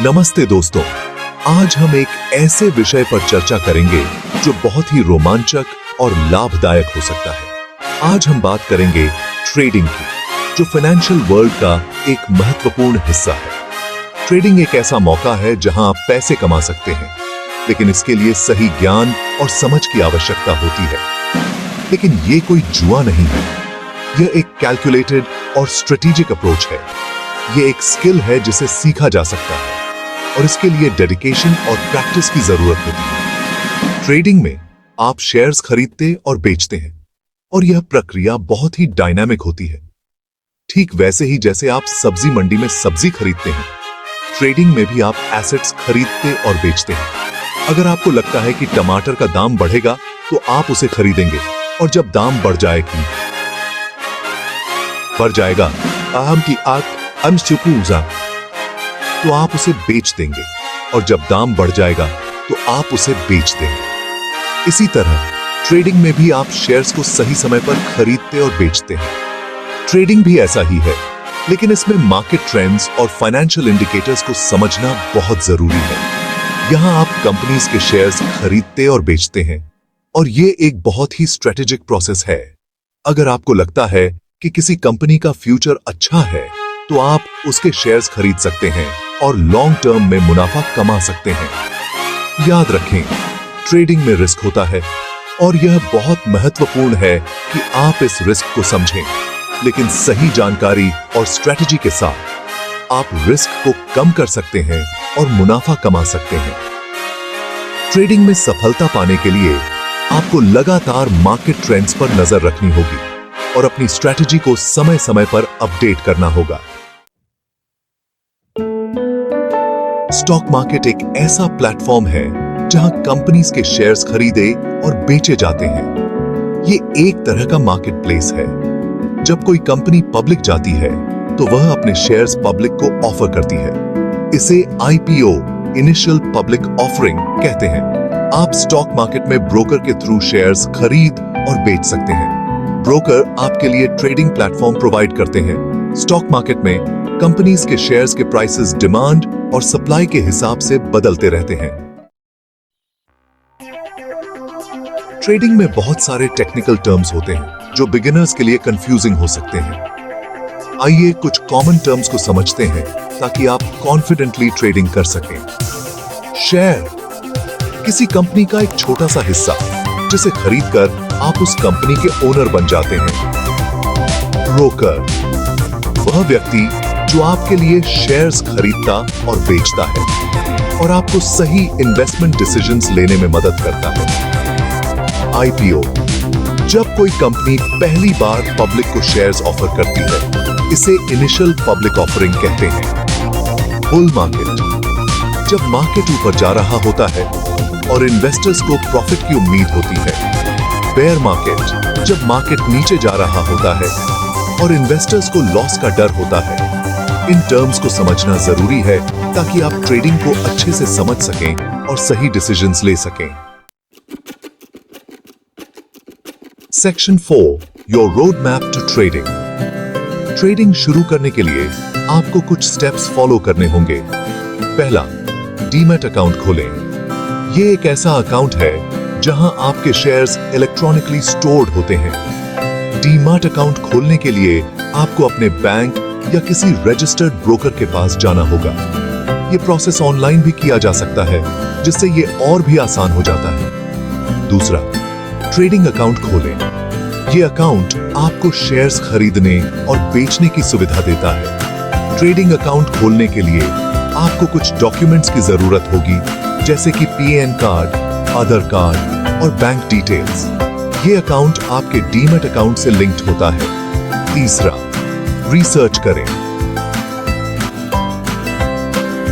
नमस्ते दोस्तों, आज हम एक ऐसे विषय पर चर्चा करेंगे जो बहुत ही रोमांचक और लाभदायक हो सकता है। आज हम बात करेंगे ट्रेडिंग की, जो फाइनेंशियल वर्ल्ड का एक महत्वपूर्ण हिस्सा है। ट्रेडिंग एक ऐसा मौका है जहां आप पैसे कमा सकते हैं, लेकिन इसके लिए सही ज्ञान और समझ की आवश्यकता होती है। लेकिन ये कोई जुआ नहीं है, यह एक कैलकुलेटेड और स्ट्रेटेजिक अप्रोच है। यह एक स्किल है जिसे सीखा जा सकता है और इसके लिए डेडिकेशन और प्रैक्टिस की जरूरत होती है। ट्रेडिंग में आप शेयर्स खरीदते और बेचते हैं और यह प्रक्रिया बहुत ही डायनामिक होती है। ठीक वैसे ही जैसे आप सब्जी मंडी में सब्जी खरीदते हैं, ट्रेडिंग में भी आप एसेट्स खरीदते और बेचते हैं। अगर आपको लगता है कि टमाटर का दाम बढ़ेगा तो आप उसे खरीदेंगे, और जब दाम बढ़ जाएगा तो आप उसे बेच देंगे, और जब दाम बढ़ जाएगा तो आप उसे बेच देंगे। इसी तरह ट्रेडिंग में भी आप शेयर्स को सही समय पर खरीदते और बेचते हैं। ट्रेडिंग भी ऐसा ही है, लेकिन इसमें मार्केट ट्रेंड्स और फाइनेंशियल इंडिकेटर्स को समझना बहुत जरूरी है। यहां आप कंपनीज के शेयर्स खरीदते और बेचते हैं, और ये एक बहुत ही स्ट्रेटेजिक प्रोसेस है। अगर आपको लगता है कि किसी कंपनी का फ्यूचर अच्छा है, तो आप उसके शेयर्स खरीद सकते हैं और लॉन्ग टर्म में मुनाफा कमा सकते हैं। याद रखें, ट्रेडिंग में रिस्क होता है, और यह बहुत महत्वपूर्ण है कि आप इस रिस्क को समझें। लेकिन सही जानकारी और स्ट्रेटजी के साथ आप रिस्क को कम कर सकते हैं और मुनाफा कमा सकते हैं। ट्रेडिंग में सफलता पाने के लिए आपको लगातार मार्केट ट्रेंड्स पर नजर रखनी होगी और अपनी स्ट्रेटजी को समय समय पर अपडेट करना होगा। स्टॉक मार्केट एक ऐसा प्लेटफॉर्म है जहां कंपनीज के शेयर्स खरीदे और बेचे जाते हैं। ये एक तरह का मार्केट प्लेस है। जब कोई कंपनी पब्लिक जाती है तो वह अपने शेयर्स पब्लिक को ऑफर करती है। इसे IPO, इनिशियल पब्लिक ऑफरिंग कहते हैं। आप स्टॉक मार्केट में ब्रोकर के थ्रू शेयर्स खरीद और बेच सकते हैं। ब्रोकर आपके लिए ट्रेडिंग प्लेटफॉर्म प्रोवाइड करते हैं। स्टॉक मार्केट में कंपनीज के शेयर्स के प्राइसेस डिमांड और सप्लाई के हिसाब से बदलते रहते हैं। ट्रेडिंग में बहुत सारे टेक्निकल टर्म्स होते हैं जो बिगिनर्स के लिए कंफ्यूजिंग हो सकते हैं। आइए कुछ कॉमन टर्म्स को समझते हैं ताकि आप कॉन्फिडेंटली ट्रेडिंग कर सकें। शेयर, किसी कंपनी का एक छोटा सा हिस्सा जिसे खरीदकर आप उस कंपनी के ओनर बन जाते हैं। ब्रोकर, वह व्यक्ति जो आपके लिए शेयर्स खरीदता और बेचता है और आपको सही इन्वेस्टमेंट डिसीजंस लेने में मदद करता है। IPO, जब कोई कंपनी पहली बार पब्लिक को शेयर्स ऑफर करती है, इसे इनिशियल पब्लिक ऑफरिंग कहते हैं। बुल मार्केट, जब मार्केट ऊपर जा रहा होता है और इन्वेस्टर्स को प्रॉफिट की उम्मीद होती है। बेयर मार्केट, जब मार्केट नीचे जा रहा होता है और इन्वेस्टर्स को लॉस का डर होता है। इन टर्म्स को समझना जरूरी है ताकि आप ट्रेडिंग को अच्छे से समझ सकें और सही डिसीजंस ले सकें। Section 4, your road map to trading. Trading शुरू करने के लिए आपको कुछ स्टेप्स फॉलो करने होंगे। पहला, डीमैट अकाउंट खोलें। यह एक ऐसा अकाउंट है जहां आपके शेयर्स इलेक्ट्रॉनिकली स्टोर्ड होते हैं। डीमैट अकाउंट खोलने के लिए आपको अपने बैंक या किसी रजिस्टर्ड ब्रोकर के पास जाना होगा। यह प्रोसेस ऑनलाइन भी किया जा सकता है, जिससे यह और भी आसान हो जाता है। दूसरा, ट्रेडिंग अकाउंट खोलें। यह अकाउंट आपको शेयर्स खरीदने और बेचने की सुविधा देता है। ट्रेडिंग अकाउंट खोलने के लिए आपको कुछ डॉक्यूमेंट्स की जरूरत होगी, जैसे कि PAN कार्ड, आधार कार्ड और बैंक डिटेल्स। यह अकाउंट आपके डीमैट अकाउंट से लिंक्ड होता है। तीसरा, रिसर्च करें।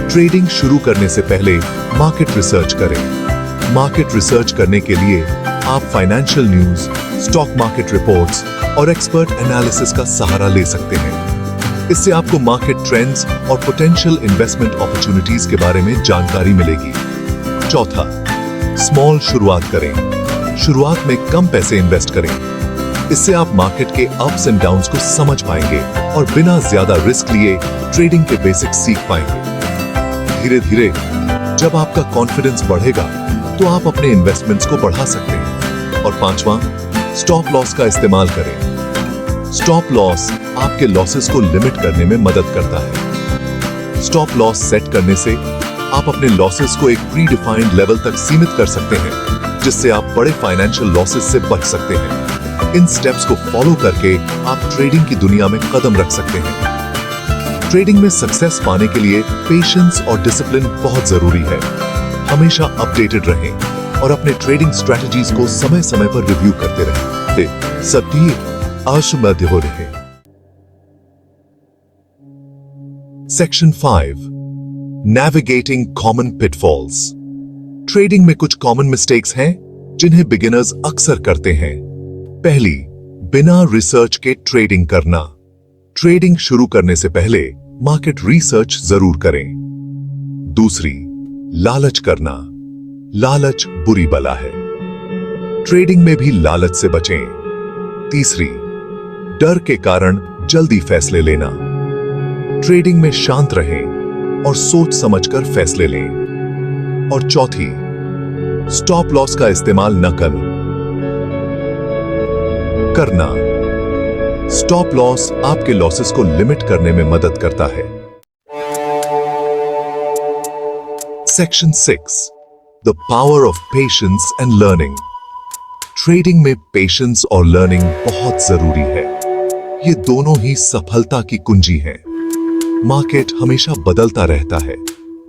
ट्रेडिंग शुरू करने से पहले मार्केट रिसर्च करें। मार्केट रिसर्च करने के लिए आप financial news, stock market reports और एक्सपर्ट एनालिसिस का सहारा ले सकते हैं। इससे आपको मार्केट ट्रेंड्स और पोटेंशियल इन्वेस्टमेंट अपॉर्चुनिटीज के बारे में जानकारी मिलेगी। चौथा, स्मॉल शुरुआत करें। शुरुआत में कम पैसे इन्वेस्ट करें। इससे आप मार्केट के अप्स एंड डाउन्स को समझ पाएंगे और बिना ज्यादा रिस्क लिए ट्रेडिंग के बेसिक्स सीख पाएंगे। धीरे धीरे जब आपका कॉन्फिडेंस बढ़ेगा तो आप अपने इन्वेस्टमेंट्स को बढ़ा सकते हैं। और पांचवा, स्टॉप लॉस का इस्तेमाल करें। स्टॉप लॉस आपके लॉसेस को लिमिट करने में मदद करता है। स्टॉप लॉस सेट करने से आप अपने लॉसेस को एक प्री डिफाइंड लेवल तक सीमित कर सकते हैं, जिससे आप बड़े फाइनेंशियल लॉसेस से बच सकते हैं। इन स्टेप्स को फॉलो करके आप ट्रेडिंग की दुनिया में कदम रख सकते हैं। ट्रेडिंग में सक्सेस पाने के लिए पेशेंस और डिसिप्लिन बहुत जरूरी है। हमेशा अपडेटेड रहें और अपने ट्रेडिंग स्ट्रेटजीज को समय समय पर रिव्यू करते रहें। सभी आशुमध्य हो रहे। Section 5, navigating common pitfalls. Trading में कुछ कॉमन मिस्टेक्स हैं जिन्हें बिगिनर्स अक्सर करते हैं। पहली, बिना रिसर्च के ट्रेडिंग करना। ट्रेडिंग शुरू करने से पहले मार्केट रिसर्च जरूर करें। दूसरी, लालच करना। लालच बुरी बला है। ट्रेडिंग में भी लालच से बचें। तीसरी, डर के कारण जल्दी फैसले लेना। ट्रेडिंग में शांत रहें और सोच समझकर फैसले लें। और चौथी, स्टॉप लॉस का इस्तेमाल न करना। स्टॉप लॉस आपके लॉसेस को लिमिट करने में मदद करता है। Section 6, the power of patience and learning. Trading में पेशेंस और लर्निंग बहुत जरूरी है। ये दोनों ही सफलता की कुंजी हैं। मार्केट हमेशा बदलता रहता है,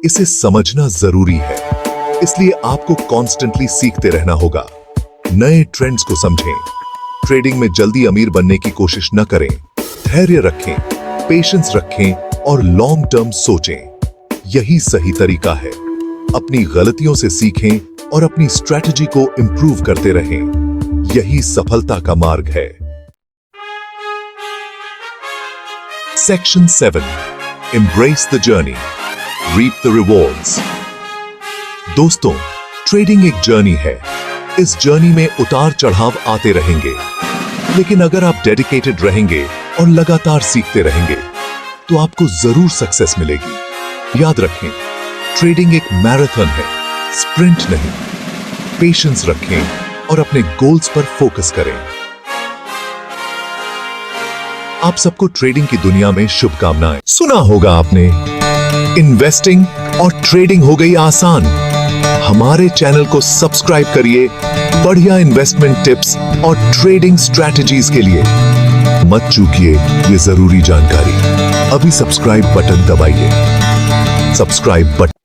इसे समझना जरूरी है। इसलिए आपको कॉन्स्टेंटली सीखते रहना होगा। नए ट्रेंड्स को समझें। ट्रेडिंग में जल्दी अमीर बनने की कोशिश न करें। धैर्य रखें, पेशेंस रखें और लॉन्ग टर्म सोचें। यही सही तरीका है। अपनी गलतियों से सीखें और अपनी स्ट्रैटेजी को इंप्रूव करते रहें। यही सफलता का मार्ग है। Section 7, embrace the journey, reap the rewards. दोस्तों, ट्रेडिंग एक जर्नी है। इस जर्नी में उतार चढ़ाव आते रहेंगे, लेकिन अगर आप डेडिकेटेड रहेंगे और लगातार सीखते रहेंगे तो आपको जरूर सक्सेस मिलेगी। याद रखें, ट्रेडिंग एक मैराथन है, स्प्रिंट नहीं। पेशेंस रखें और अपने गोल्स पर फोकस करें। आप सबको ट्रेडिंग की दुनिया में शुभकामनाएं। सुना होगा आपने, इन्वेस्टिंग और ट्रेडिंग हो गई आसान। हमारे चैनल को सब्सक्राइब करिए बढ़िया इन्वेस्टमेंट टिप्स और ट्रेडिंग स्ट्रैटेजीज के लिए। मत चूकिए ये जरूरी जानकारी। अभी सब्सक्राइब बटन दबाइए। Subscribe button